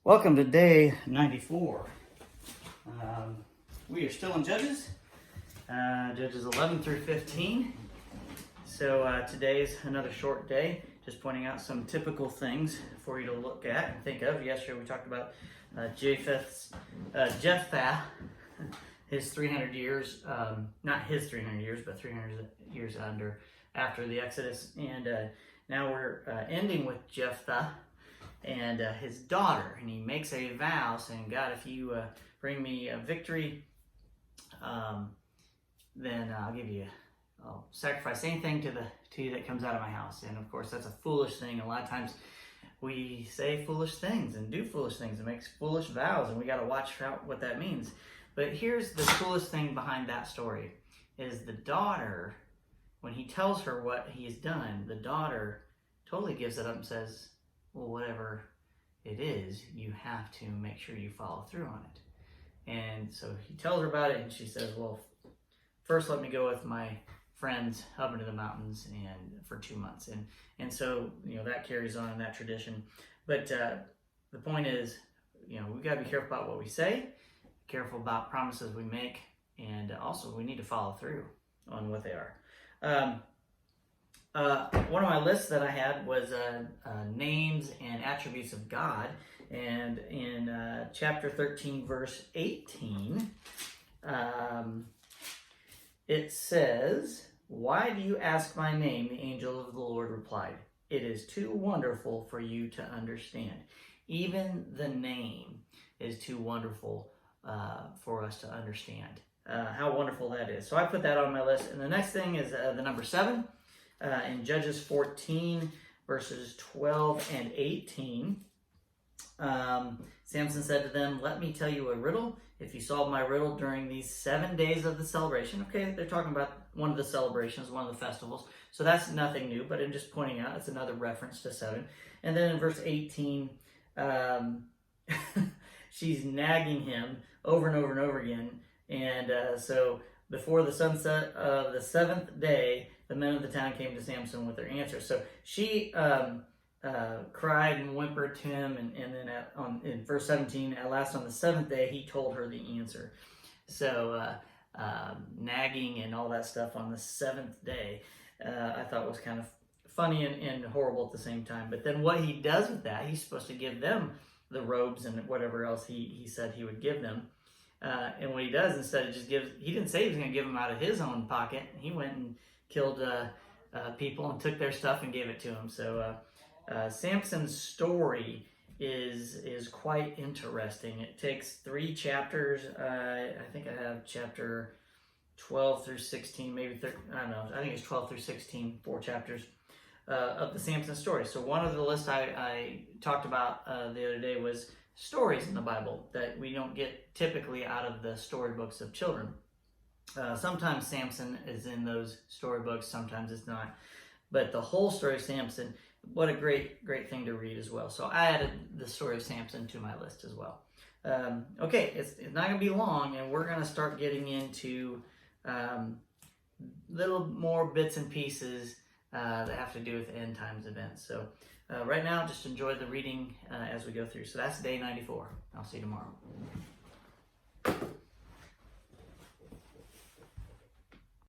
Welcome to day 94. We are still in Judges, Judges 11 through 15. So today's another short day, just pointing out some typical things for you to look at and think of. Yesterday we talked about Jephthah, his 300 years, not his 300 years, but 300 years after the Exodus. And now we're ending with Jephthah and his daughter, and he makes a vow saying, God, if you bring me a victory, then I'll sacrifice anything to you that comes out of my house. And of course, that's a foolish thing. A lot of times we say foolish things and do foolish things and make foolish vows, and we got to watch out what that means. But here's the coolest thing behind that story is the daughter, when he tells her what he has done, the daughter totally gives it up and says, well, whatever it is, you have to make sure you follow through on it. And so he tells her about it, and she says, well, first let me go with my friends up into the mountains and for 2 months. And so, that carries on in that tradition. But the point is, we've got to be careful about what we say, careful about promises we make, and also we need to follow through on what they are. One of my lists that I had was names and attributes of God. And in chapter 13, verse 18, it says, "Why do you ask my name?" The angel of the Lord replied, "It is too wonderful for you to understand." Even the name is too wonderful for us to understand. How wonderful that is. So I put that on my list. And the next thing is the number 7. In Judges 14, verses 12 and 18, Samson said to them, "Let me tell you a riddle. If you solve my riddle during these 7 days of the celebration," okay, they're talking about one of the celebrations, one of the festivals. So that's nothing new, but I'm just pointing out it's another reference to 7. And then in verse 18, she's nagging him over and over and over again. And so before the sunset of the 7th day, the men of the town came to Samson with their answer. So she cried and whimpered to him, and then in verse 17, at last on the 7th day, he told her the answer. So nagging and all that stuff on the 7th day, I thought was kind of funny and horrible at the same time. But then what he does with that, he's supposed to give them the robes and whatever else he said he would give them. And what he does, instead of just he didn't say he was going to give them out of his own pocket. He went and killed people and took their stuff and gave it to him. So Samson's story is quite interesting. It takes 3 chapters. I think I have chapter 12 through 16, maybe I don't know. I think it's 12 through 16, 4 chapters of the Samson story. So one of the lists I talked about the other day was stories in the Bible that we don't get typically out of the storybooks of children. Sometimes Samson is in those storybooks, sometimes it's not. But the whole story of Samson, what a great thing to read as well. So I added the story of Samson to my list as well. Okay, it's not going to be long, and we're going to start getting into little more bits and pieces that have to do with end times events. So right now, just enjoy the reading as we go through. So that's day 94. I'll see you tomorrow.